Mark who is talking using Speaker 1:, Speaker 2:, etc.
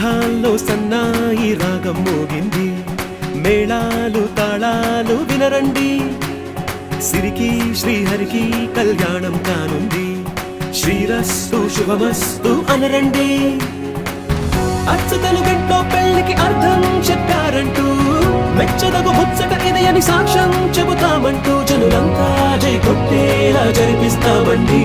Speaker 1: మేఘాల్లో సన్నాయి రాగం మోగింది, మేళాలు తాళాలు వినరండి. సిరికి శ్రీహరికి కళ్యాణం కానుంది, శ్రీరస్తు శుభమస్తు అనరండి. అచ్చతలు గంటో పెళ్లికి అర్థం చెప్పారంటూ, మెచ్చదగు ముచ్చట ఇది అని సాక్ష్యం చెబుతామంటూ, జనులంతా జై కొట్టేలా జరిపిస్తామండి.